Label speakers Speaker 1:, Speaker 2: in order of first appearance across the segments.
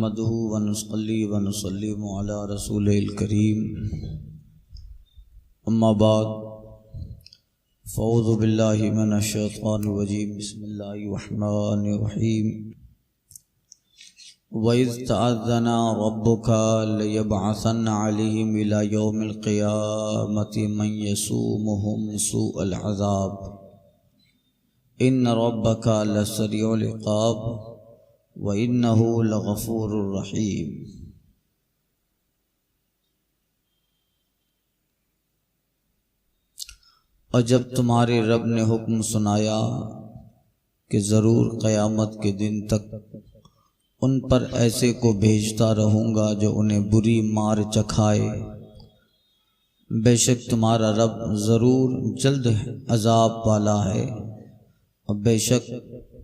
Speaker 1: नहमदुहु व नुसल्ली व नुसल्लिमु अला रसूलिल करीम अम्मा बाद फ़अऊज़ु बिल्लाहि मिनश शैतानिर रजीम बिस्मिल्लाहिर रहमानिर रहीम व इज़ तअज़्ज़ना रब्बुका लयबअसन्ना अलैहिम इला यौमिल क़ियामति मन यसूमुहुम सूअल अज़ाब इन्न रब्बका लसरीउल इक़ाब व इन्नहु लग़फ़ूरुर रहीम। और जब तुम्हारे रब ने हुक्म सुनाया कि ज़रूर क़यामत के दिन तक उन पर ऐसे को भेजता रहूँगा जो उन्हें बुरी मार चखाए, बेशक तुम्हारा रब ज़रूर जल्द अज़ाब वाला है और बेशक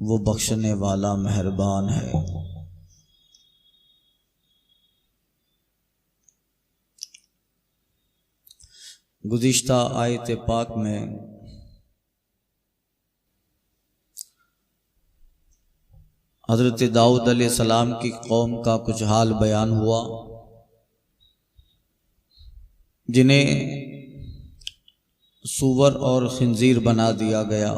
Speaker 1: वो बख्शने वाला मेहरबान है। गुज़िश्ता आयत पाक में हज़रत दाऊद अलैहिस्सलाम की कौम का कुछ हाल बयान हुआ, जिन्हें सूअर और खिंजीर बना दिया गया।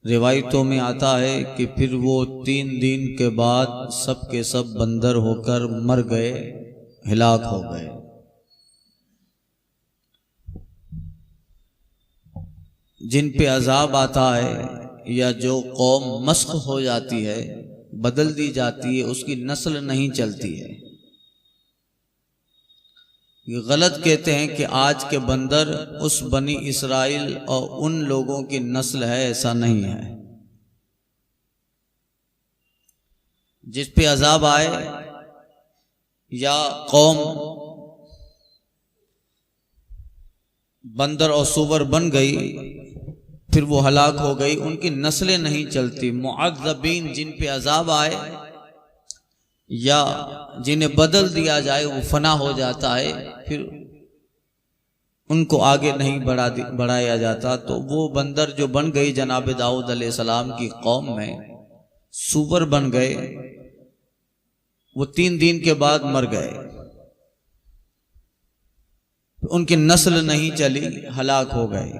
Speaker 1: रिवायतों में आता है कि फिर वो 3 दिन के बाद सब के सब बंदर होकर मर गए, हिलाक हो गए। जिन पे अजाब आता है या जो कौम मस्ख हो जाती है, बदल दी जाती है, उसकी नस्ल नहीं चलती है। ये गलत कहते हैं कि आज के बंदर उस बनी इसराइल और उन लोगों की नस्ल है, ऐसा नहीं है। जिस पे अजाब आए या कौम बंदर और सूअर बन गई, फिर वो हलाक हो गई, उनकी नस्लें नहीं चलती। मुअज़्ज़बीन जिन पे अजाब आए या जिन्हें बदल दिया जाए वो फना हो जाता है, फिर उनको आगे नहीं बढ़ाया जाता। तो वो बंदर जो बन गई जनाब दाऊद अलैहिस्सलाम की कौम में, सूअर बन गए, वो 3 दिन के बाद मर गए, उनकी नस्ल नहीं चली, हलाक हो गए।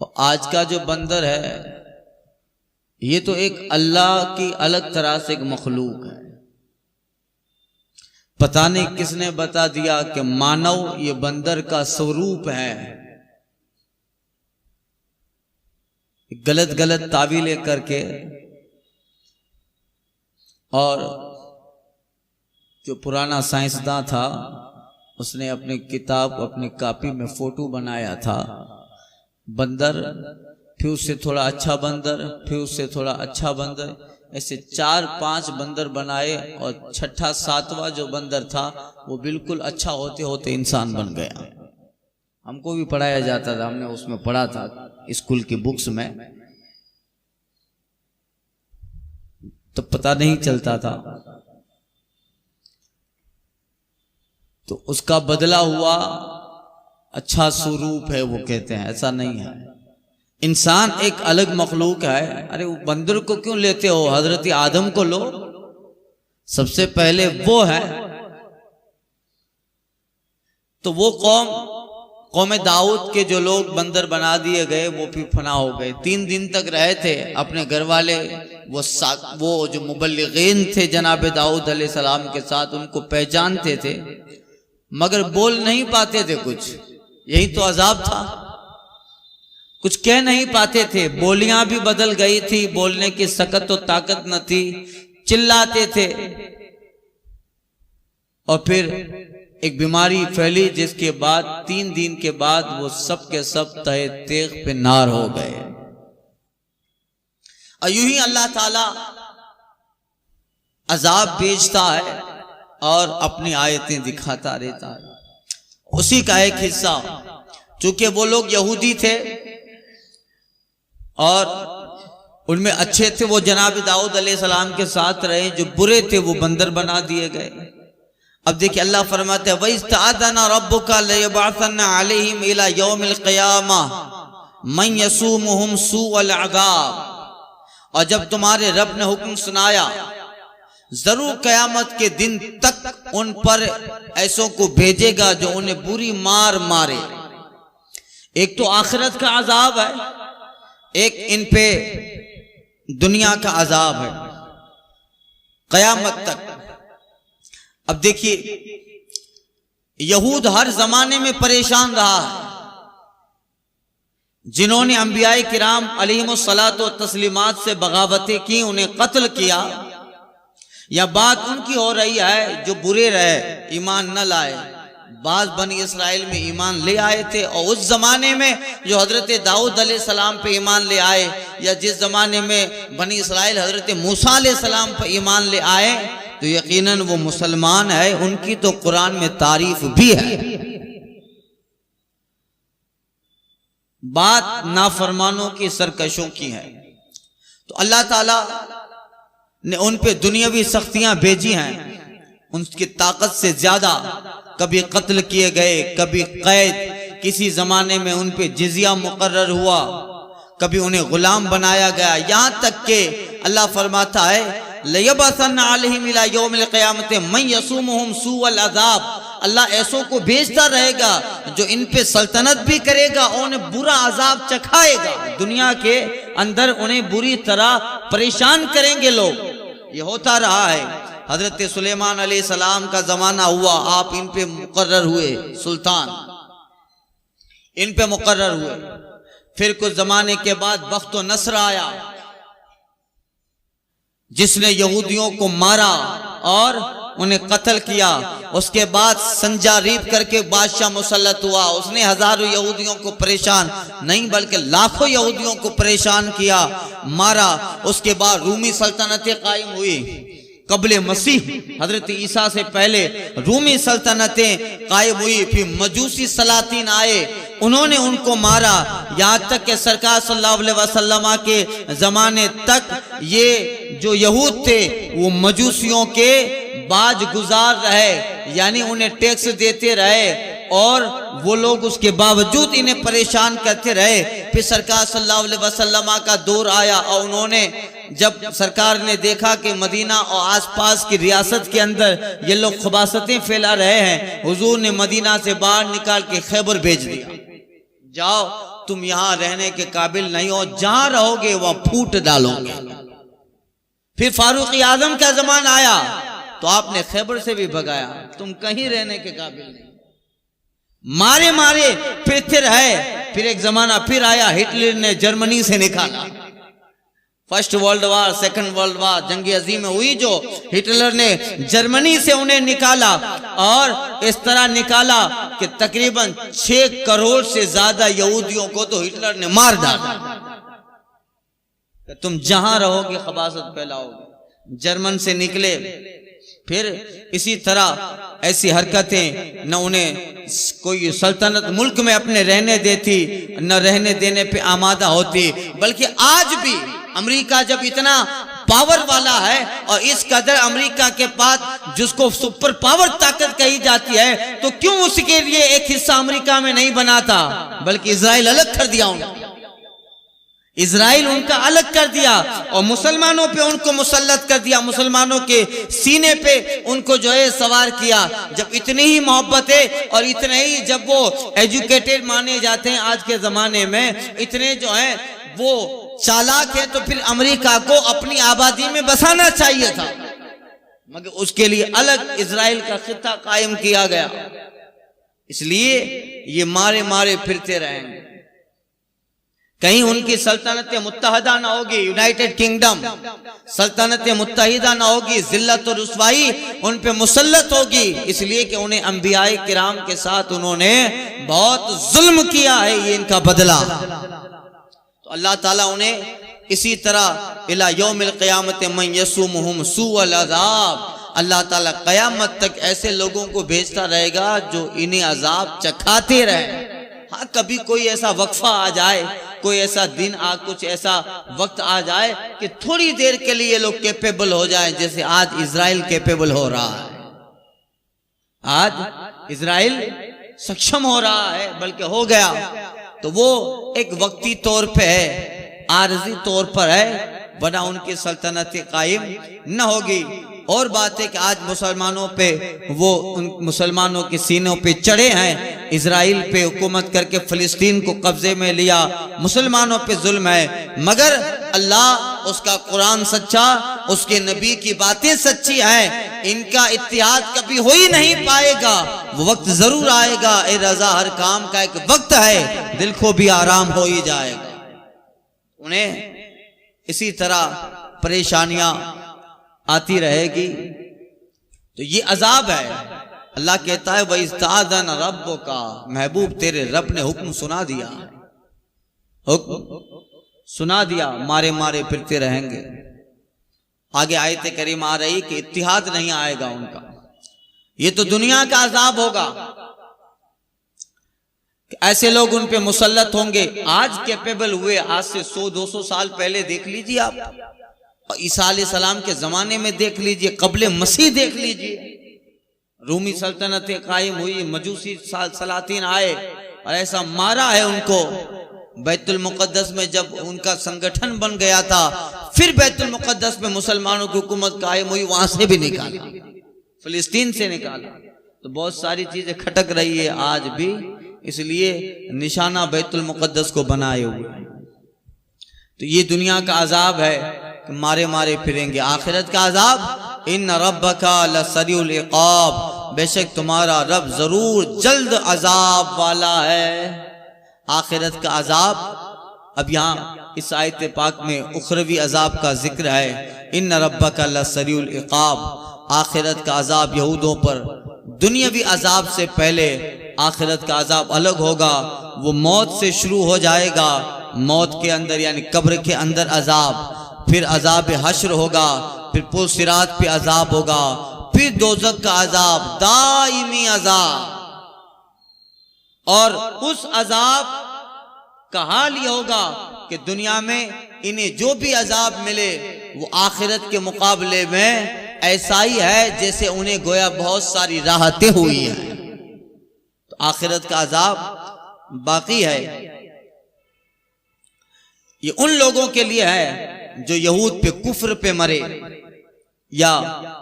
Speaker 1: और आज का जो बंदर है, ये तो एक अल्लाह की अलग तरह से एक मखलूक है। पता नहीं किसने बता दिया कि मानव ये बंदर का स्वरूप है। गलत गलत तावीलें करके और जो पुराना साइंसदान था उसने अपनी किताब, अपनी कॉपी में फोटो बनाया था बंदर, फिर उससे थोड़ा अच्छा बंदर, फिर उससे थोड़ा अच्छा बंदर, ऐसे 4-5 बंदर बनाए और छठा 7वां जो बंदर था वो बिल्कुल अच्छा होते होते इंसान बन गया। हमको भी पढ़ाया जाता था, हमने उसमें पढ़ा था स्कूल की बुक्स में, तो पता नहीं चलता था। तो उसका बदला हुआ अच्छा स्वरूप है वो कहते हैं, ऐसा नहीं है। इंसान एक अलग मखलूक है। अरे वो बंदर को क्यों लेते हो, हजरत आदम को लो, सबसे पहले वो है। तो वो कौम दाऊद के जो लोग बंदर बना दिए गए वो फिर फना हो गए। 3 दिन तक रहे थे अपने घर वाले, वो जो मुबल्लिगीन थे जनाब दाऊद अलैहिस्सलाम के साथ, उनको पहचानते थे मगर बोल नहीं पाते थे कुछ। यही तो अजाब था, कुछ कह नहीं पाते थे, बोलियां भी बदल गई थी, बोलने की सकत और ताकत न थी, चिल्लाते थे। और फिर एक बीमारी फैली जिसके बाद 3 दिन के बाद वो सब के सब तहे तेग पे नार हो गए। और यूं ही अल्लाह ताला अजाब भेजता है और अपनी आयतें दिखाता रहता है। उसी का एक हिस्सा, चूंकि वो लोग यहूदी थे और उनमें अच्छे थे, वो जनाब दाऊद अलैहिस्सलाम के साथ रहे, जो बुरे थे वो बंदर बना दिए गए। अब देखिए अल्लाह फरमाते हैं वइज़ तअज़्ज़ना रब्बुका लयबअसन्ना अलैहिम इला यौमिल क़ियामा मन यसूमुहुम सूअल अज़ाब। और जब तुम्हारे रब ने हुक्म सुनाया जरूर कयामत के दिन तक उन पर ऐसों को भेजेगा जो उन्हें बुरी मार मारे। एक तो आखिरत का अजाब है, एक इन पे दुनिया का अजाब है कयामत तक। अब देखिए, यहूद हर जमाने में परेशान रहा है। जिन्होंने अंबियाए किराम अलैहिमुस्सलात व तस्लीमात से बगावतें की, उन्हें कत्ल किया, या बात उनकी हो रही है जो बुरे रहे, ईमान न लाए। बाज बनी इसराइल में ईमान ले आए थे, और उस जमाने में जो हजरत दाऊद अलैहिस्सलाम पे ईमान ले आए, या जिस जमाने में बनी इसराइल हजरत मूसा अलैहिस्सलाम पे ईमान ले आए, तो यकीनन वो मुसलमान है। उनकी तो कुरान में तारीफ भी है। बात नाफरमानों की, सरकशों की है। तो अल्लाह ताला ने उन पे दुनियावी सख्तियां भेजी हैं, उनकी ताकत से ज्यादा। कभी कत्ल किए गए, कभी कैद, किसी जमाने में उन पे जिजिया मुकर्रर हुआ, कभी उन्हें गुलाम बनाया गया। यहां तक के अल्लाह फरमाता है लयबअसन्ना अलैहिम इला यौमिल क़यामत मन यसुमुहुम सूअल अज़ाब। अल्लाह ऐसों को भेजता रहेगा जो इन पे सल्तनत भी करेगा और उन्हें बुरा अजाब चखाएगा। दुनिया के अंदर उन्हें बुरी तरह परेशान करेंगे लोग। ये होता रहा है। हजरत सुलेमान अलैहिस्सलाम का जमाना हुआ, आप इन पे मुकर्रर हुए, सुल्तान इन पे मुकर्रर हुए। फिर कुछ जमाने के बाद बख्त व नस्र आया, जिसने यहूदियों को मारा और उन्हें कत्ल किया। उसके बाद संजारीब करके बादशाह मुसल्लत हुआ, उसने हजारों यहूदियों को परेशान नहीं बल्कि लाखों यहूदियों को परेशान किया, मारा। उसके बाद रूमी सल्तनतें कायम हुई। कबले मसीह हजरत ईसा से पहले रूमी सल्तनतें कायम हुई। फिर मजूसी सलातीन आए, उन्होंने उनको मारा। यहाँ तक कि सरकार सल्लल्लाहु अलैहि वसल्लम के जमाने तक ये जो यहूद थे वो मजूसियों के बाज गुजार रहे, यानी उन्हें टैक्स देते रहे और वो लोग उसके बावजूद इन्हें परेशान करते रहे। फिर सरकार सल्लल्लाहु अलैहि वसल्लम का दौर आया और उन्होंने, जब सरकार ने देखा कि मदीना और आसपास की रियासत के अंदर ये लोग खबासतें फैला रहे हैं, हुजूर ने मदीना से बाहर निकाल के खैबर भेज दिया, जाओ तुम यहाँ रहने के काबिल नहीं हो, जहां रहोगे वहां फूट डालोगे। फिर फारूक आजम का जमाना आया तो आपने खैबर से भी भगाया, तुम कहीं रहने के काबिल नहीं। मारे मारे फिरते रहे। फिर एक जमाना फिर आया, हिटलर ने जर्मनी से निकाला। First world war, second world war, जंग अजीम हुई जो हिटलर ने जर्मनी से उन्हें निकाला, और इस तरह निकाला कि तकरीबन 6 करोड़ से ज्यादा यहूदियों को तो हिटलर ने मार डाला। तुम जहां रहोगे खबासत फैलाओगे। जर्मन से निकले, फिर इसी तरह ऐसी हरकतें, न उन्हें कोई सल्तनत मुल्क में अपने रहने देती, न रहने देने पे आमादा होती। बल्कि आज भी अमेरिका जब इतना पावर वाला है और इस कदर अमेरिका के पास जिसको सुपर पावर ताकत कही जाती है, तो क्यों उसके लिए एक हिस्सा अमेरिका में नहीं बनाता, बल्कि इजराइल अलग कर दिया उन्होंने। इजराइल उनका अलग कर दिया और मुसलमानों पे उनको मुसल्लत कर दिया, मुसलमानों के सीने पे उनको जो है सवार किया। जब इतनी ही मोहब्बत है और इतने ही जब वो एजुकेटेड माने जाते हैं आज के जमाने में, इतने जो है वो चालाक है, तो फिर अमेरिका को अपनी आबादी में बसाना चाहिए था, मगर उसके लिए अलग इजराइल का खिता कायम किया गया। इसलिए ये मारे मारे फिरते रहेंगे। कहीं उनकी सल्तनत मुत्तहदा ना होगी, यूनाइटेड किंगडम सल्तनत मुत्तहिदा ना होगी, जिल्लत और रुसवाई उन पे मुसल्लत होगी, इसलिए कि उन्हें अंबियाए किराम के साथ उन्होंने बहुत जुल्म किया है, ये इनका बदला। तो अल्लाह ताला उन्हें इसी तरह इला यौमिल क़यामत मन यसुमुहुम सूअल अज़ाब, अल्लाह ताला क़यामत तक ऐसे लोगों को भेजता रहेगा जो इन्हें अजाब चखाते रहे। हाँ, कभी कोई ऐसा वक्फा आ जाए, कोई ऐसा दिन कुछ ऐसा वक्त आ जाए कि थोड़ी देर के लिए लोग कैपेबल हो जाए, जैसे आज इजराइल कैपेबल हो रहा है। आज इजराइल सक्षम हो रहा है, बल्कि हो गया, तो वो एक वक्ती तौर पे है, आरजी तौर पर है। वरना उनकी सल्तनत कायम न होगी। और बात है कि आज मुसलमानों पे वो उन मुसलमानों के सीनों पे चढ़े हैं, इजराइल पे हुकूमत करके फिलिस्तीन को कब्जे में लिया, मुसलमानों पे जुल्म है, मगर अल्लाह उसका कुरान सच्चा, उसके नबी की बातें सच्ची हैं, इनका इत्तिहाद कभी हो ही नहीं पाएगा। वो वक्त जरूर आएगा, ए रजा हर काम का एक वक्त है, दिल को भी आराम हो ही जाएगा। उन्हें इसी तरह परेशानियां आती रहेगी। तो ये अजाब है। अल्लाह कहता है वइस्तादन रब्बुका, महबूब तेरे रब ने हुक्म सुना दिया, हुक्म सुना दिया, मारे मारे फिरते रहेंगे। आगे आयत करीम आ रही कि इत्तिहाद नहीं आएगा उनका, ये तो दुनिया का अजाब होगा। ऐसे लोग उन पे मुसल्लत होंगे। आज कैपेबल हुए, आज से 100-200 साल पहले देख लीजिए आप, ईसा अलैहिस्सलाम के जमाने में देख लीजिए, कबले मसीह देख लीजिए, रूमी सल्तनत कायम हुई, मजूसी सलातीन आए और ऐसा मारा है उनको। बैतुल मुकद्दस में जब उनका संगठन बन गया था, फिर बैतुल मुकद्दस में मुसलमानों की हुकूमत कायम हुई, वहां से भी निकाला, फिलिस्तीन से निकाला। तो बहुत सारी चीजें खटक रही है आज भी, इसलिए निशाना बैतुल मुकद्दस को बनाए हुए। तो ये दुनिया का अजाब है कि मारे मारे फिरेंगे। आखिरत का अजाब, इन्न रब्बका लसरीउल इक़ाब, बेशक तुम्हारा रब जरूर जल्द अजाब वाला है। आखिरत का अजाब, अब यहाँ इस आयत पाक में उखरवी अजाब का जिक्र है। इन्न रब्बका लसरीउल इक़ाब, आखिरत का अजाब यहूदों पर दुनियावी अजाब से पहले आखिरत का अजाब अलग होगा। वो मौत से शुरू हो जाएगा, मौत के अंदर यानी कब्र के अंदर अजाब, फिर अजाब हश्र होगा, फिर पुल सिरात पे अजाब होगा, फिर दोज़ख का अजाब, दाइमी अजाब। और उस अजाब का हाल यह होगा कि दुनिया में इन्हें जो भी अजाब मिले वो आखिरत के मुकाबले में ऐसा ही है जैसे उन्हें गोया बहुत सारी राहतें हुई हैं। तो आखिरत का अजाब बाकी है। ये उन लोगों के लिए है जो यहूद पे, कुफ्र पे मरे या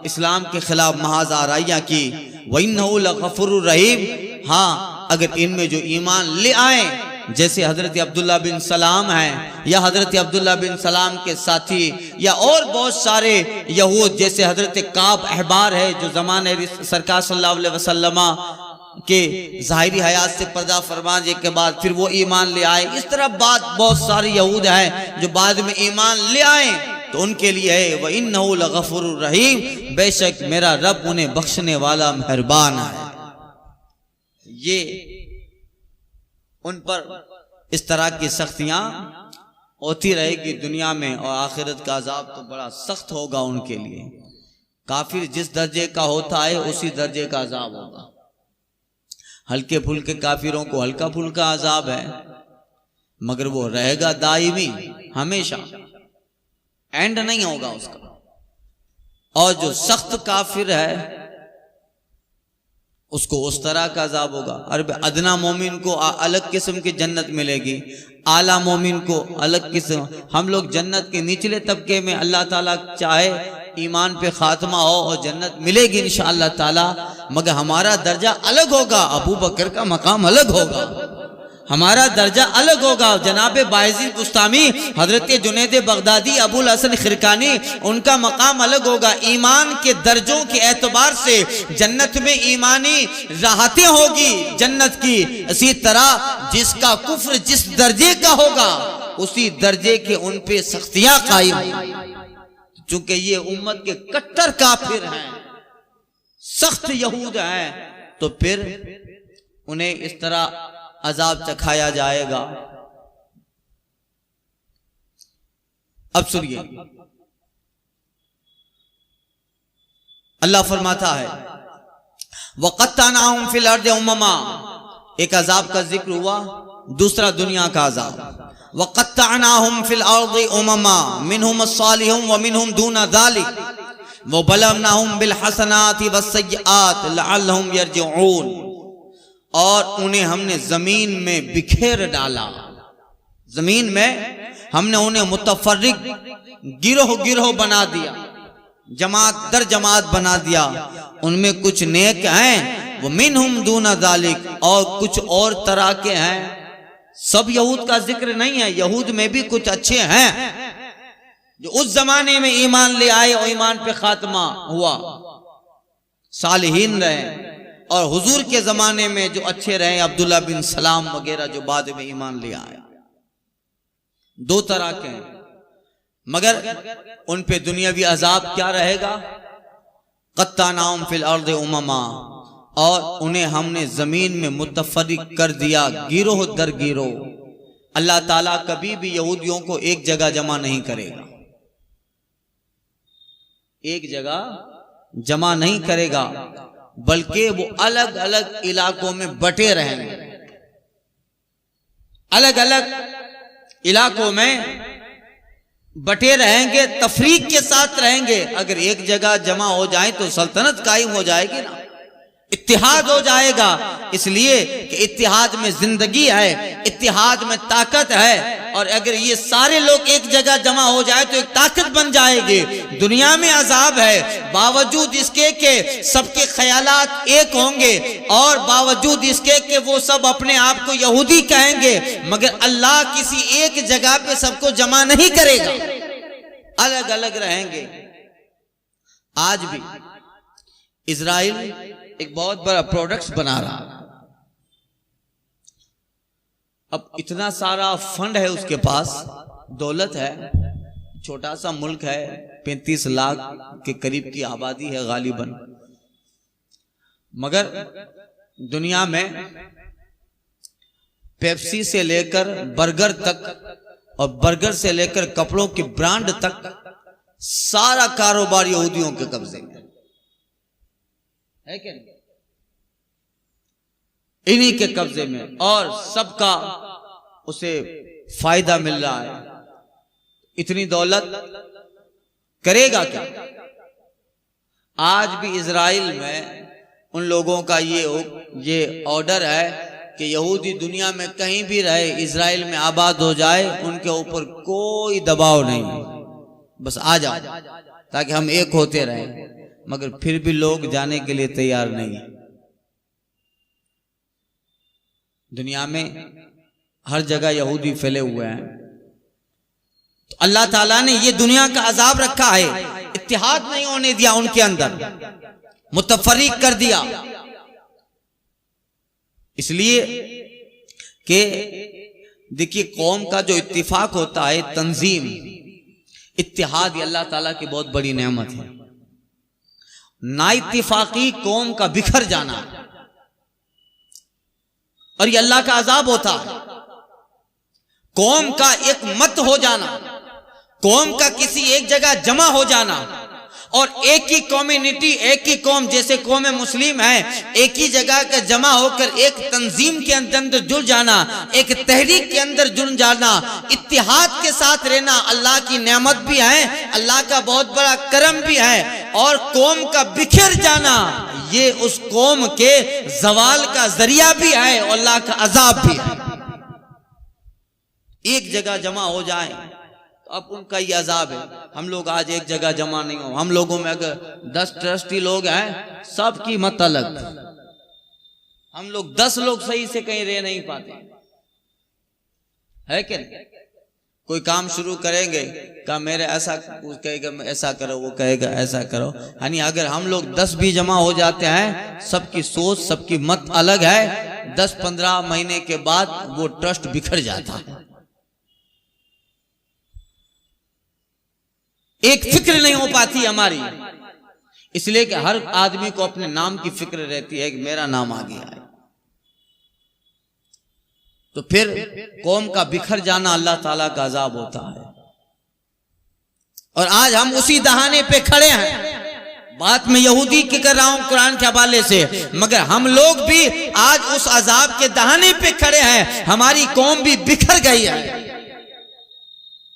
Speaker 1: इस्लाम के खिलाफ महाज आराइयां की। वइन्नहु लगफुरुर रहीम, हाँ अगर इनमें जो ईमान ले आए, जैसे हजरत अब्दुल्ला बिन सलाम हैं या हजरत अब्दुल्ला बिन सलाम के साथी, या और बहुत सारे यहूद जैसे हजरत काब अहबार है जो ज़माने सरकार सल्लल्लाहु अलैहि वसल्लम के ज़ाहिरी हयात से पर्दा फरमाने के बाद फिर वो ईमान ले आए। इस तरह बात बहुत सारे यहूद हैं जो बाद में ईमान ले आए, तो उनके लिए है व इन्नहु लगफुरुर रहीम, बेशक मेरा रब उन्हें बख्शने वाला मेहरबान है। ये उन पर इस तरह की सख्तियां होती रहेगी दुनिया में, और आखिरत का अजाब तो बड़ा सख्त होगा उनके लिए। काफिर जिस दर्जे का होता है उसी दर्जे का अजाब होगा। हल्के फुल्के काफिरों को हल्का फुल्का अजाब है, मगर वो रहेगा दायमी, हमेशा, एंड नहीं होगा उसका। और जो सख्त काफिर है उसको उस तरह का अजाब होगा। और अदना मोमिन को अलग किस्म की जन्नत मिलेगी, आला मोमिन को अलग किस्म। हम लोग जन्नत के निचले तबके में, अल्लाह ताला चाहे ईमान पे खात्मा हो और जन्नत मिलेगी इंशाअल्लाह ताला, मगर हमारा दर्जा अलग होगा। अबू बकर का मकाम अलग होगा, हमारा दर्जा अलग होगा। जनाब बायज़ीद बुस्तामी, हजरत जुनैद बगदादी, अबुल हसन खिरकानी, उनका मकाम अलग होगा। ईमान के दर्जों के एतबार से जन्नत में ईमानी राहतें होगी जन्नत की। इसी तरह जिसका कुफ्र जिस दर्जे का होगा उसी दर्जे के उन पे सख्तियां कायम। चूंकि ये उम्मत के कट्टर काफिर हैं, सख्त यहूद हैं, तो फिर उन्हें इस तरह अजाब चखाया जाएगा। अब सुनिए, अल्लाह फरमाता है वक़त्तनाहुम फिल अर्दि उम्मा, एक अजाब का जिक्र हुआ, दूसरा दुनिया का अजाब। वक़त्तनाहुम फिल अर्दि उम्मा मिनहुम अस्सालिहून व मिनहुम दूना ज़ालिक व बलवनाहुम बिल हसनाति वस्सय्यात लअल्लहुम यरजिऊन, और उन्हें हमने जमीन में बिखेर डाला, जमीन में हमने उन्हें मुतफर्रिक गिरोह गिरोह बना दिया, जमात दर जमात बना दिया। उनमें कुछ नेक हैं, वो मिनहुम दूना जालिक, और कुछ और तरह के हैं। सब यहूद का जिक्र नहीं है, यहूद में भी कुछ अच्छे हैं जो उस जमाने में ईमान ले आए और ईमान पे खात्मा हुआ, सालिहीन रहे। और हुजूर के जमाने में जो अच्छे रहे, अब्दुल्ला बिन सलाम वगैरह जो बाद में ईमान ले आए। दो तरह के हैं, मगर उन पे दुनियावी अजाब क्या रहेगा? क़त्तानाहुम फिल अर्दि उममा, और उन्हें हमने जमीन में मुतफर्रिक कर दिया गिरोह दर गिरोह। अल्लाह ताला कभी भी यहूदियों को एक जगह जमा नहीं करेगा, एक जगह जमा नहीं करेगा, बल्कि वो अलग अलग इलाकों में बटे रहेंगे, अलग अलग इलाकों में बटे रहेंगे, तफरीक के साथ रहेंगे। अगर एक जगह जमा हो जाए तो सल्तनत कायम हो जाएगी ना, इत्तिहाद हो जाएगा। इसलिए कि इत्तिहाद में जिंदगी है, इत्तिहाद में ताकत है। और अगर ये सारे लोग एक जगह जमा हो जाए तो एक ताकत बन जाएगी। दुनिया में अजाब है, बावजूद इसके कि सबके ख्यालात एक होंगे, और बावजूद इसके कि वो सब अपने आप को यहूदी कहेंगे, मगर अल्लाह किसी एक जगह पे सबको जमा नहीं करेगा, अलग अलग रहेंगे। आज भी इजराइल एक बहुत बड़ा प्रोडक्ट्स बना रहा है। अब इतना सारा फंड है उसके पास, दौलत है, छोटा सा मुल्क है, 35 लाख के करीब की आबादी है गालिबन, मगर दुनिया में पेप्सी से लेकर बर्गर तक और बर्गर से लेकर कपड़ों की ब्रांड तक सारा कारोबार यहूदियों के कब्जे में है क्या नहीं? इन्हीं के कब्जे में, और सबका उसे फायदा मिल रहा है। इतनी दौलत करेगा क्या? आज भी इजराइल में उन लोगों का ये ऑर्डर है कि यहूदी दुनिया में कहीं भी रहे, इजराइल में आबाद हो जाए, उनके ऊपर कोई दबाव नहीं, बस आ जाओ ताकि हम एक होते रहें। मगर फिर भी लोग जाने के लिए तैयार नहीं है। दुनिया में हर जगह यहूदी फैले हुए हैं। तो अल्लाह ताला ने ये दुनिया का अजाब रखा है, इत्तिहाद नहीं होने दिया, उनके अंदर मुतफर्रिक कर दिया। इसलिए कि देखिए, कौम का जो इत्तिफाक होता है, तंजीम, इत्तिहाद, ये अल्लाह ताला की बहुत बड़ी नेमत है। ना इत्तिफाकी कौम का बिखर जाना और ये अल्लाह का अजाब होता है। कौम का एक मत हो जाना, कौम का किसी एक जगह जमा हो जाना, और एक ही कम्युनिटी, एक ही कौम, जैसे कौम मुस्लिम है, एक ही जगह का जमा होकर एक तंजीम के अंदर जुड़ जाना, एक तहरीक के अंदर जुड़ जाना, इत्तिहाद के साथ रहना अल्लाह की नेमत भी है, अल्लाह का बहुत बड़ा करम भी है। और कौम का बिखर जाना ये उस कौम के जवाल का जरिया भी है और अल्लाह का अजाब भी है। एक जगह जमा हो जाए तो अब उनका ये अजाब है। हम लोग आज एक जगह जमा नहीं हो, हम लोगों में अगर 10 ट्रस्टी लोग हैं, सबकी मत अलग, हम लोग 10 लोग सही से कहीं रह नहीं पाते, है क्या? कोई काम शुरू करेंगे, कहा मेरे ऐसा, कहेगा ऐसा करो, वो कहेगा ऐसा करो। यानी अगर हम लोग 10 भी जमा हो जाते हैं, सबकी सोच, सबकी मत अलग है, 10-15 महीने के बाद वो ट्रस्ट बिखर जाता है। एक फिक्र नहीं हो पाती हमारी, इसलिए कि हर आदमी को अपने नाम की फिक्र रहती है कि मेरा नाम आ गया है। तो फिर कौम का बिखर जाना अल्लाह ताला का अजाब होता है। और आज हम उसी दहाने पे खड़े हैं। बात में यहूदी की कर रहा हूं कुरान के हवाले से, मगर हम लोग भी आज उस अजाब के दहाने पे खड़े हैं। हमारी कौम भी बिखर गई है।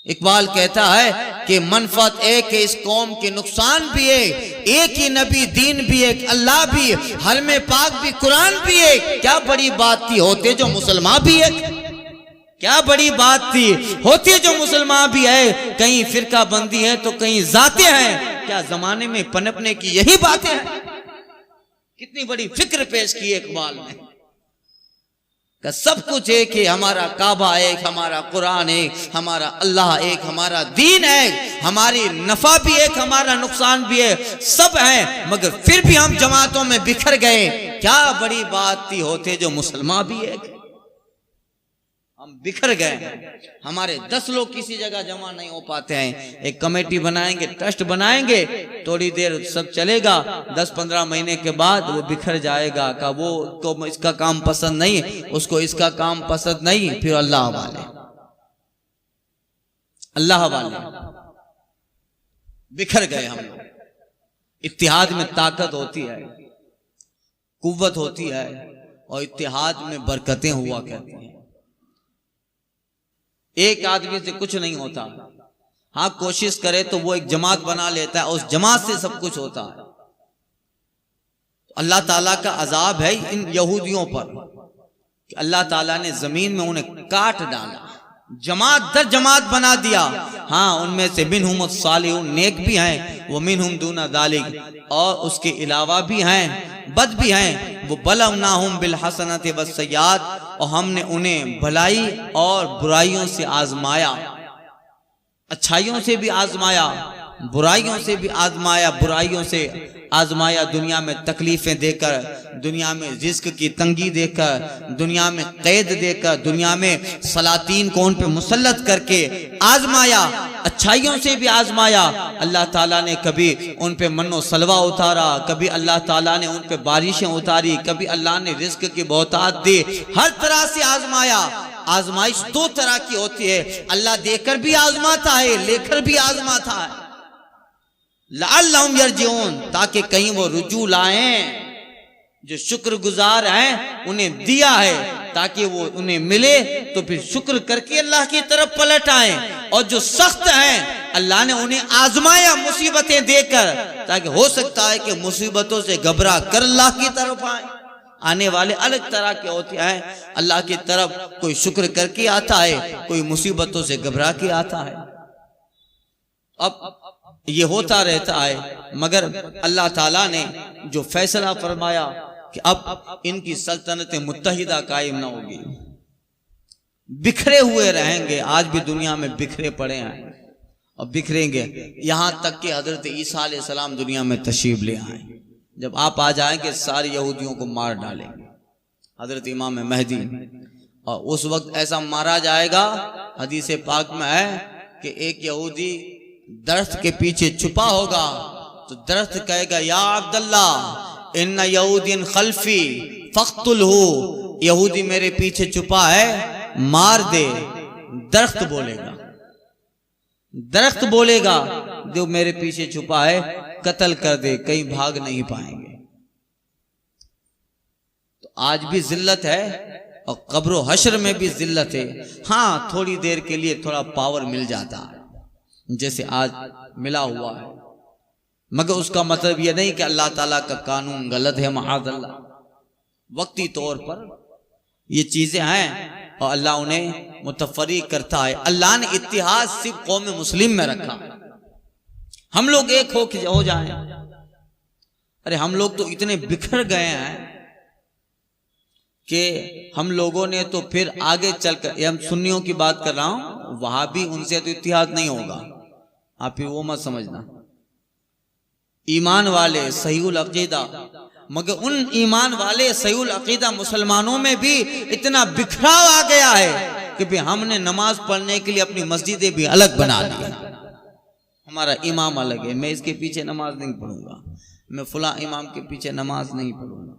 Speaker 1: इकबाल कहता है कि मनफत एक है, इस कौम के नुकसान भी एक, एक ही नबी दीन भी एक, अल्लाह भी, हरम पाक भी, कुरान भी एक, क्या बड़ी बात थी होते जो मुसलमान भी एक। क्या बड़ी बात थी। होती जो मुसलमान भी है, कहीं फिरका बंदी है तो कहीं जाते हैं, क्या जमाने में पनपने की यही बातें हैं। कितनी बड़ी फिक्र पेश की इकबाल ने, कि सब कुछ एक है, हमारा काबा एक, हमारा कुरान एक, हमारा अल्लाह एक, हमारा दीन एक, हमारी नफा भी एक, हमारा नुकसान भी है, सब है, मगर फिर भी हम जमातों में बिखर गए। क्या बड़ी बात थी, होते जो मुसलमान भी एक, हम बिखर गए। हमारे 10 लोग किसी जगह जमा नहीं हो पाते हैं। एक कमेटी बनाएंगे, ट्रस्ट बनाएंगे, थोड़ी देर सब चलेगा, 10-15 महीने के बाद वो बिखर जाएगा। का वो तो इसका काम पसंद नहीं, उसको इसका काम पसंद नहीं, फिर अल्लाह वाले बिखर गए हम लोग। इत्तिहाद में ताकत होती है, कुव्वत होती है, और इत्तिहाद में बरकतें हुआ करती हैं। एक आदमी से कुछ नहीं होता, हाँ कोशिश करे तो वो एक जमात बना लेता है, उस जमात से सब कुछ होता है। अल्लाह ताला का अजाब है इन यहूदियों पर कि अल्लाह ताला ने जमीन में उन्हें काट डाला, जमात दर जमात बना दिया। हाँ, उनमें से मिनहुम सालिहून, नेक भी हैं, वो मिनहुम दूना दालिक, और उसके अलावा भी हैं, बद भी हैं। वो बलवनाहुम बिल हसनति वस्सय्यात, और हमने उन्हें भलाई और बुराइयों से आजमाया, अच्छाइयों से भी आजमाया, बुराइयों से भी आजमाया, बुराइयों से आजमाया, दुनिया में तकलीफें देकर, दुनिया में रिस्क की तंगी देकर, दुनिया में कैद देकर, दुनिया में सलातीन को उन पे मुसल्लत करके आजमाया, अच्छाइयों से भी आजमाया। अल्लाह ताला ने कभी उन पे मन्नो सलवा उतारा, कभी अल्लाह ताला ने उन पे बारिशें उतारी, कभी अल्लाह ने रिस्क की बहुतात दी, हर तरह से आजमाया। आजमाइश 2 तरह की होती है, अल्लाह देकर भी आजमाता है, लेकर भी आजमाता है। लअल्लहुम यरजिऊन, ताकि कहीं वो रुजू लाएं। जो शुक्रगुजार हैं उन्हें दिया है, ताकि वो उन्हें मिले तो फिर शुक्र करके अल्लाह की तरफ पलट आए। और जो सख्त हैं अल्लाह ने उन्हें आजमाया मुसीबतें देकर, ताकि हो सकता है कि मुसीबतों से घबरा कर अल्लाह की तरफ आए। आने वाले अलग तरह के होते हैं, अल्लाह की तरफ कोई शुक्र करके आता है, कोई मुसीबतों से घबरा के आता है। अब ये होता रहता है, मगर अल्लाह ताला ने जो फैसला फरमाया कि अब इनकी सल्तनत मुत्तहिदा कायम ना होगी, बिखरे हुए रहेंगे। आज भी दुनिया में बिखरे पड़े हैं और बिखरेंगे, यहां तक कि हजरत ईसा अलैहिस्सलाम दुनिया में तशरीफ ले आए। जब आप आ जाएंगे सारे यहूदियों को मार डालेंगे, हजरत इमाम महदी, और उस वक्त ऐसा मारा जाएगा, हदीस पाक में है कि एक यहूदी दरख्त के पीछे छुपा होगा, तो दरख्त कहेगा या अब्दुल्ला इन्ना यहूदियन खल्फी फख्तुलहू, यहूदी मेरे पीछे छुपा है, मार दे। दरख्त बोलेगा, दरख्त बोलेगा जो मेरे पीछे छुपा है कत्ल कर दे, कहीं भाग नहीं पाएंगे। तो आज भी जिल्लत है और कब्र हश्र में भी जिल्लत है। हाँ, थोड़ी देर के लिए थोड़ा पावर मिल जाता है, जैसे आज मिला हुआ है, मगर उसका मतलब यह नहीं कि अल्लाह ताला का कानून गलत है। महाअल्लाह, वक्ती तौर पर ये चीजें हैं और अल्लाह उन्हें मुतफरीक करता है। अल्लाह ने इत्तिहाद सिर्फ कौम मुस्लिम में रखा, हम लोग एक हो जाएं। अरे हम लोग तो इतने बिखर गए हैं कि हम लोगों ने तो फिर आगे चलकर, हम सुन्नियों की बात कर रहा हूं, वहां भी उनसे तो इत्तिहाद नहीं होगा, आप ही वो मत समझना। ईमान वाले सहीउल अकीदा, मगर उन ईमान वाले सहीउल अकीदा मुसलमानों में भी इतना बिखराव आ गया है कि भी हमने नमाज पढ़ने के लिए अपनी मस्जिदें भी अलग बना ली। हमारा इमाम अलग है, मैं इसके पीछे नमाज नहीं पढ़ूंगा, मैं फुला इमाम के पीछे नमाज नहीं पढ़ूंगा।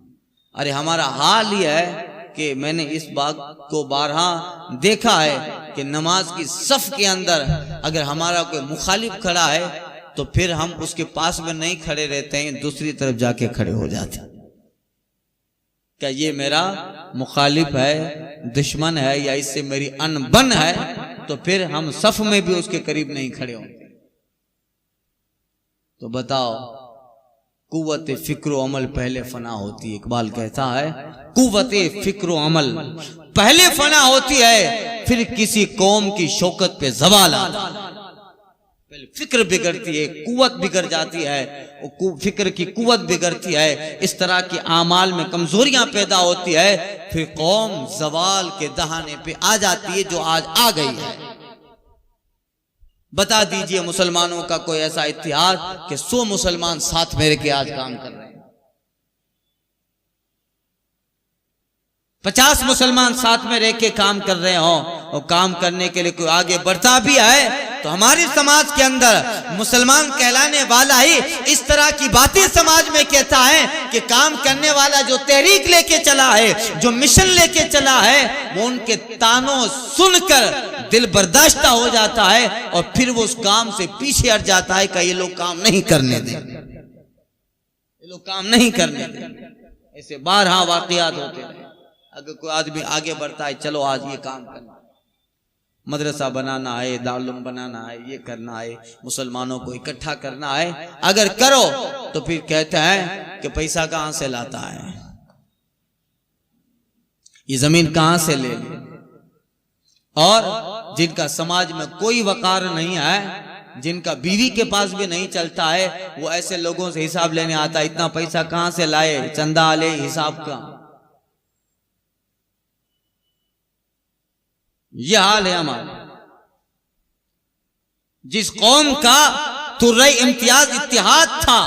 Speaker 1: अरे हमारा हाल ही है कि मैंने इस बात को बारहा देखा है कि नमाज की सफ के अंदर अगर हमारा कोई मुखालिफ खड़ा है तो फिर हम उसके पास में नहीं खड़े रहते हैं, दूसरी तरफ जाके खड़े हो जाते हैं। क्या ये मेरा मुखालिफ है, दुश्मन है, या इससे मेरी अनबन है, तो फिर हम सफ में भी उसके करीब नहीं खड़े होंगे। तो बताओ, कुव्वत फिक्र अमल पहले फना होती है। इकबाल कहता है कुव्वत फिक्र अमल पहले फना होती है, फिर किसी कौम की शौकत पे ज़वाल आता है। पहले फिक्र बिगड़ती है, कुव्वत बिगड़ जाती है, फिक्र की कुव्वत बिगड़ती है, इस तरह की आमाल में कमजोरियां पैदा होती है, फिर कौम ज़वाल के दहाने पे आ जाती है जो आज आ गई है। बता दीजिए मुसलमानों का कोई ऐसा इतिहास कि 100 मुसलमान साथ में के आज काम कर रहे हैं, 50 मुसलमान साथ में रह के काम कर रहे हो, और काम करने के लिए कोई आगे बढ़ता भी है तो हमारे समाज के अंदर मुसलमान कहलाने वाला ही इस तरह की बातें समाज में कहता है कि काम करने वाला जो तहरीक लेके चला है, जो मिशन लेके चला है, वो उनके तानों सुनकर दिल बर्दाश्ता हो जाता है और फिर वो उस काम से पीछे हट जाता है कि ये लोग काम नहीं करने दें, ये लोग काम नहीं करने दें। ऐसे 12 वाकयात होते रहे। अगर कोई आदमी आगे बढ़ता है, चलो आज ये काम करना, मदरसा बनाना है, दारुल बनाना है, ये करना है, मुसलमानों को इकट्ठा करना है, अगर करो तो फिर कहते हैं कि पैसा कहां से लाता है, ये जमीन कहां से ले ले। और जिनका समाज में कोई वकार नहीं है, जिनका बीवी के पास भी नहीं चलता है, वो ऐसे लोगों से हिसाब लेने आता है, इतना पैसा कहां से लाए, चंदा ले, हिसाब का। यह हाल है हमारा। जिस कौम का तुर्रे इम्तियाज इत्तिहाद था,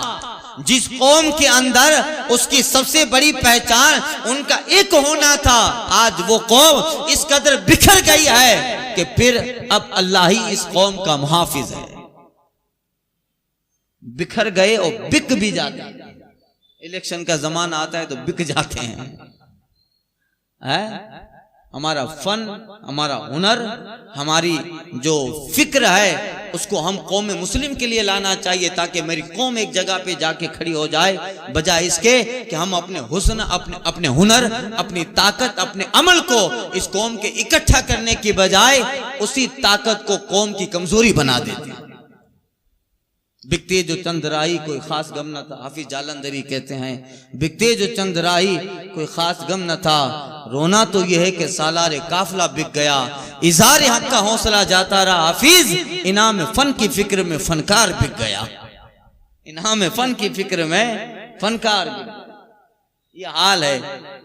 Speaker 1: जिस कौम के अंदर उसकी सबसे बड़ी पहचान उनका एक होना था, आज वो कौम इस कदर बिखर गई है कि फिर अब अल्लाह ही इस कौम का मुहाफिज है। बिखर गए और बिक भी जाते हैं। इलेक्शन का जमाना आता है तो बिक जाते हैं। हमारा फन, हमारा हुनर, हमारी जो फिक्र है, उसको हम कौम मुस्लिम के लिए लाना चाहिए, ताकि मेरी कौम एक जगह पे जाके खड़ी हो जाए, बजाय इसके कि हम अपने हुस्न, अपने हुनर, अपनी ताकत, अपने अमल को इस कौम के इकट्ठा करने की बजाय उसी ताकत को कौम की कमजोरी बना देते हैं। बिकते जो चंदराही कोई खास गम न था, हाफिज जालंधरी कहते हैं, बिकते जो चंदराही कोई खास गम न था, रोना तो यह है कि सालारे काफला बिक गया, इज़ारे हक का हौसला जाता रहा हाफिज, इनाम फन की फिक्र में फनकार बिक गया, इनाम फन की फिक्र में फनकार बिक गया। ये हाल है।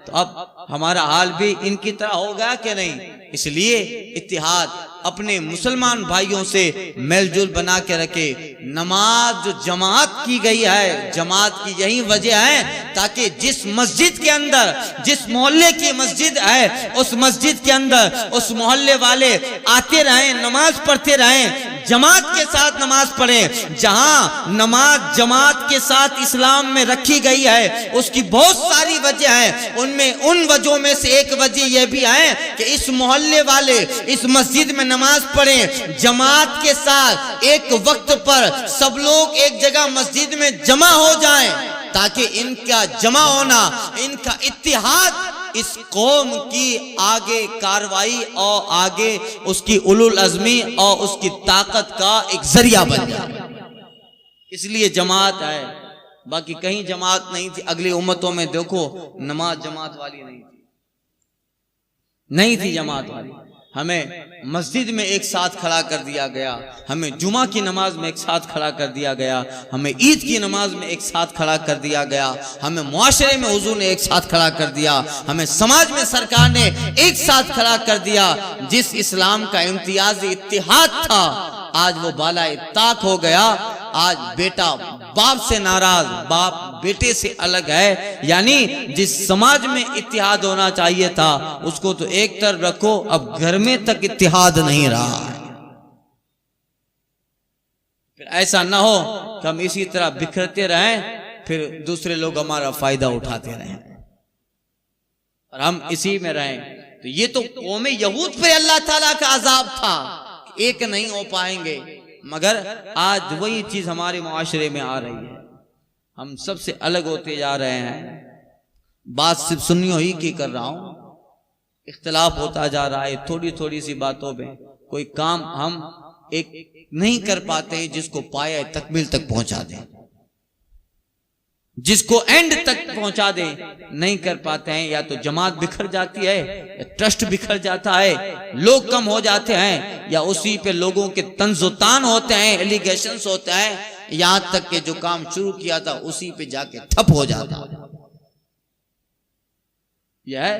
Speaker 1: तो अब हमारा हाल भी इनकी तरह होगा कि नहीं, इसलिए इत्तिहाद अपने मुसलमान भाइयों से मेलजोल बना के रखे। नमाज जो जमात की गई है, जमात की यही वजह है ताकि जिस मस्जिद के अंदर, जिस मोहल्ले की मस्जिद है, उस मस्जिद के अंदर उस मोहल्ले वाले आते रहें, नमाज पढ़ते रहें, जमात के साथ नमाज पढ़ें। जहां नमाज जमात के साथ इस्लाम में रखी गई है उसकी बहुत सारी वजह है, उनमें उन वजहों में से एक वजह यह भी है कि इस मोहल्ले वाले इस मस्जिद में नमाज पढ़ें, जमात के साथ एक वक्त पर सब लोग एक जगह मस्जिद में जमा हो जाएं, ताकि इनका जमा होना, इनका इत्तिहाद इस कौम की आगे कार्रवाई और आगे उसकी उलुल अज़मी और उसकी ताकत का एक जरिया बन जाए। इसलिए जमात है, बाकी कहीं जमात नहीं थी। अगली उम्मतों में देखो नमाज जमात वाली नहीं थी जमात वाली। हमें मस्जिद में एक साथ खड़ा कर दिया गया, हमें जुमा की नमाज में एक साथ खड़ा कर दिया गया, हमें ईद की नमाज में एक साथ खड़ा कर दिया गया, हमें मुआशरे में हुजूर ने एक साथ खड़ा कर दिया, हमें समाज में सरकार ने एक साथ खड़ा कर दिया। जिस इस्लाम का इम्तियाज इत्तिहाद था, आज वो बाला ताक हो गया। आज बेटा बाप से नाराज, बाप बेटे से अलग है। यानी जिस समाज में इत्तिहाद होना चाहिए था उसको तो एक तरफ रखो, अब घर में तक इत्तिहाद नहीं रहा है। फिर ऐसा ना हो कि हम इसी तरह बिखरते रहें, फिर दूसरे लोग हमारा फायदा उठाते रहें और हम इसी में रहें। तो ये तो कौम यहूद पे अल्लाह ताला का अजाब था, एक नहीं हो पाएंगे। मगर आज वही चीज हमारे मुआशरे में आ रही है, हम सबसे अलग होते जा रहे हैं। बात सिर्फ सुन्नियों ही की कर रहा हूं, इख्तिलाफ होता जा रहा है थोड़ी थोड़ी सी बातों में। कोई काम हम एक नहीं कर पाते जिसको पाया तकमील तक पहुंचा दें। जिसको एंड तक पहुंचा दे, नहीं कर पाते हैं। या तो जमात बिखर जाती है, या ट्रस्ट बिखर जाता है, लोग कम हो जाते हैं, या उसी पे लोगों के तंज़ुतान होते हैं, एलिगेशंस होते हैं, यहां तक कि जो काम शुरू किया था उसी पे जाके ठप हो जाता है। यह है।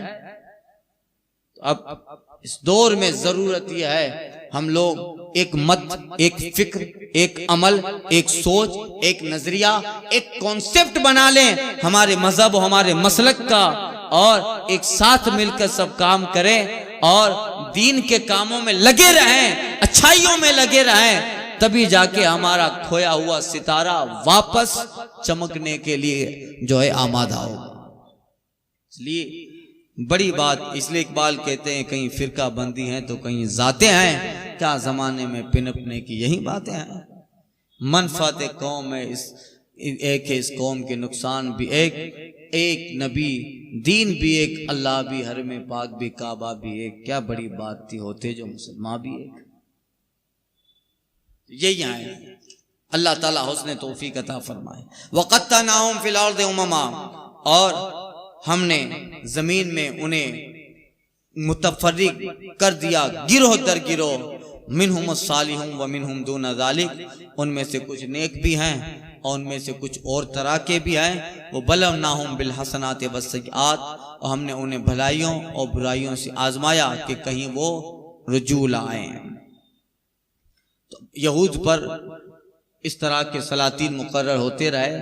Speaker 1: तो अब इस दौर में जरूरत यह है हम लोग एक मत, एक फिक्र, एक अमल, एक सोच, एक नजरिया, एक कॉन्सेप्ट बना लें हमारे मजहब, हमारे मसलक का, और एक साथ मिलकर सब काम करें और दीन के कामों में लगे रहें, अच्छाइयों में लगे रहें, तभी जाके हमारा खोया हुआ सितारा वापस चमकने के लिए जो है आमादा होगा। इसलिए बड़ी बात, इसलिए इकबाल कहते हैं कहीं फिरका बंदी है तो कहीं जाते हैं, क्या जमाने में पिनपने की यही बातें हैं। मनफात कौम है इस एक है, इस कौम के नुकसान भी एक, एक नबी दीन भी एक, अल्लाह भी, हरम पाक भी, काबा भी एक, क्या बड़ी बात थी होते जो मुसलमान भी एक। यही है। अल्लाह ताला हुस्न तौफीक अता फरमाए। वक़त्तनाहुम फिल अर्द उममा, और हमने जमीन में उन्हें मुतफर्रिक कर दिया गिरोह दर गिरोह, मिनहुम सालिहुम व मिनहुम दून ज़ालिक, उनमें से कुछ नेक भी हैं और उनमें से कुछ और तरह के भी हैं। वो बलवनाहुम बिल हसनात वस्सय्यात, और हमने उन्हें भलाइयों और बुराइयों से आजमाया कि कहीं वो रुजू लाएं। तो यहूद पर इस तरह के सलातीन मुकर्रर होते रहे,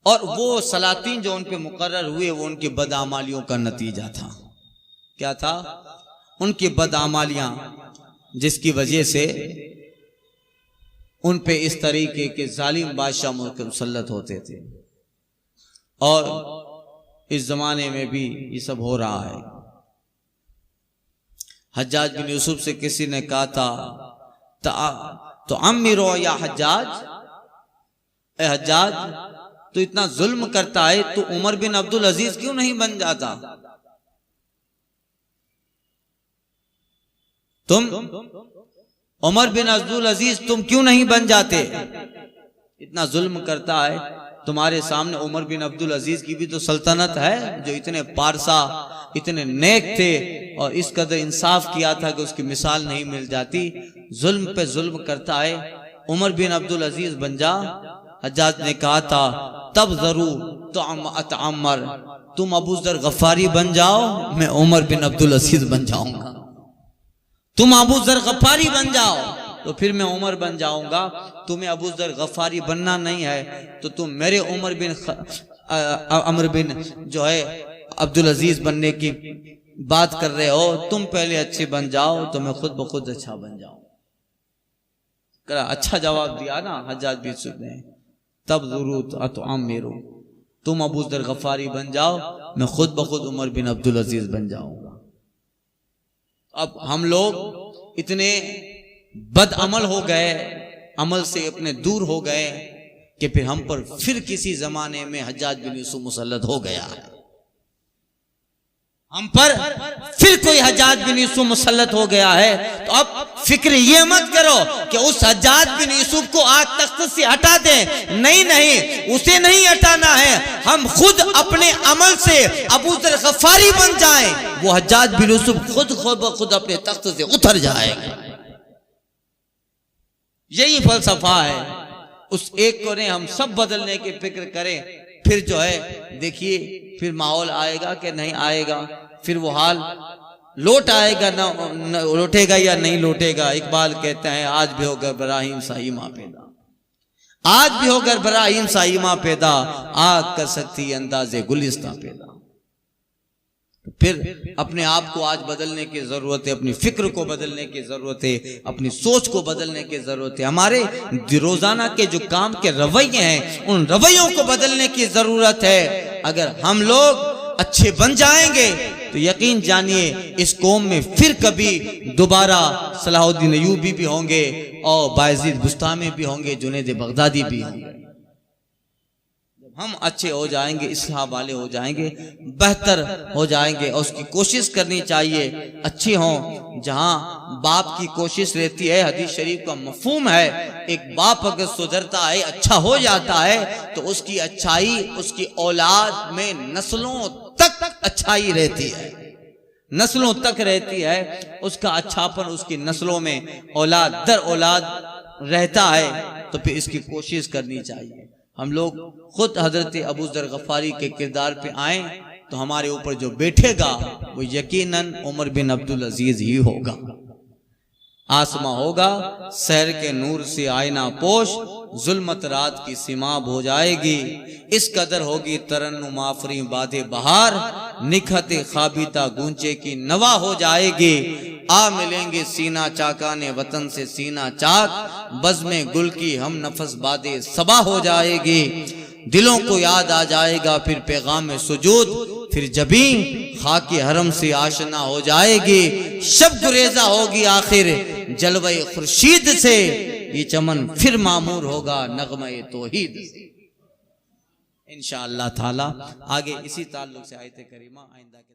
Speaker 1: और वो सलातीन जो उन पे मुकर्रर हुए वो उनकी बदआमालियों का नतीजा था। क्या था? उनकी बदआमालियां, जिसकी वजह से उन पे इस तरीके के जालिम बादशाह मुसल्लत होते थे, और इस जमाने में भी ये सब हो रहा है। हज्जाज बिन यूसुफ से किसी ने कहा था तो अमीरो या हज्जाज, ए हज्जाज तो इतना जुल्म करता है तो उमर बिन अब्दुल अजीज क्यों नहीं बन जाता? तुम उमर बिन अब्दुल अजीज तुम क्यों नहीं बन जाते? इतना जुल्म करता है, तुम्हारे सामने उमर बिन अब्दुल अजीज की भी तो सल्तनत है, जो इतने पारसा, इतने नेक थे और इस कदर इंसाफ किया था कि उसकी मिसाल नहीं मिल जाती। जुल्म पे जुल्म करता है, उमर बिन अब्दुल अजीज बन जा। हज्जाज ने कहा था तब जरूर तो अतअम्मर, तुम अबू ज़र गफ्फारी बन जाओ, मैं उमर बिन अब्दुल अजीज बन जाऊंगा। तुम अबू ज़र गफ्फारी बन जाओ तो फिर मैं उमर बन जाऊंगा। तुम्हें अबू ज़र गफ्फारी बनना नहीं है तो तुम मेरे उमर बिन जो है अब्दुल अजीज बनने की बात कर रहे हो। तुम पहले अच्छे बन जाओ तो मैं खुद ब खुद अच्छा बन जाऊं। अच्छा जवाब दिया ना हज्जाज बिन यूसुफ ने, तब जरूर अतअम्मिरू, तुम अबू ज़र गफ्फारी बन जाओ, मैं खुद ब खुद उमर बिन अब्दुल अजीज बन जाऊंगा। अब हम लोग इतने बदअमल हो गए, अमल से अपने दूर हो गए कि फिर हम पर फिर किसी जमाने में हज्जाज बिन यूसुफ मुसल्लत हो गया है। हम पर फिर कोई हज्जाज बिन यूसुफ मुसल्लत हो गया है। तो अब फिक्र ये मत करो कि उस हज्जाज बिन यूसुफ को आज तख्त से हटा दें, नहीं नहीं, उसे नहीं हटाना है। हम खुद अपने अमल से अबू ज़र गफ्फारी बन जाएं, वो हज्जाज बिन यूसुफ खुद अपने तख्त से उतर जाएगा। यही फलसफा है। उस एक को ने हम सब बदलने की फिक्र करें, फिर जो है देखिए फिर माहौल आएगा कि नहीं आएगा, फिर वो हाल लौट आएगा ना लौटेगा या नहीं लौटेगा। इकबाल कहते हैं आज भी हो इब्राहिम साहिमा पैदा, आज भी हो इब्राहिम साहिमा पैदा, आग कर सकती अंदाजे गुलिस्तां पैदा। तो फिर अपने आप को आज बदलने की जरूरत है, अपनी फिक्र को बदलने की जरूरत है, अपनी सोच को बदलने की जरूरत है। हमारे रोजाना के जो काम के रवैये हैं उन रवैयों को बदलने की जरूरत है। अगर हम लोग अच्छे बन जाएंगे तो यकीन जानिए इस कौम में फिर कभी दोबारा सलाहुद्दीन अय्यूबी भी होंगे और बायजीद बुस्तामी भी होंगे, जुनैद बगदादी भी होंगे। हम अच्छे हो जाएंगे, इस्लाह वाले हो जाएंगे, बेहतर हो जाएंगे। और उसकी कोशिश करनी चाहिए अच्छे हों। जहां बाप की कोशिश रहती है, हदीस शरीफ का मफहूम है, एक बाप अगर सुधरता है, अच्छा हो जाता है, तो उसकी अच्छाई उसकी औलाद में नस्लों तक अच्छाई रहती है, नस्लों तक रहती है। उसका अच्छापन उसकी नस्लों में औलाद दर औलाद रहता है। तो फिर इसकी कोशिश करनी चाहिए। हम लोग खुद हजरत अबू ज़र गफारी के किरदार पे आए तो हमारे ऊपर जो बैठेगा वो यकीनन उमर बिन अब्दुल अजीज ही होगा। आसमा होगा शहर के नूर से आईना पोश, जुल्मत रात की सिमाब हो जाएगी। इस कदर होगी तरन्नुम आफरी बादे बहार, निखते खाबिता गूंचे की नवा हो जाएगी। आ मिलेंगे सीना चाका ने वतन से सीना चाक, बज़्मे गुल की हम नफस बादे सबा हो जाएगी। दिलों को याद आ जाएगा फिर पैगाम सुजूद, फिर जबी खाकी हरम से आशना हो जाएगी। शब गुरेजा होगी आखिर जलवे खुर्शीद से, ये चमन फिर मामूर होगा नगमे तौहीद से। इंशाअल्लाह ताला आगे इसी ताल्लुक से आयत करीमा आइंदा के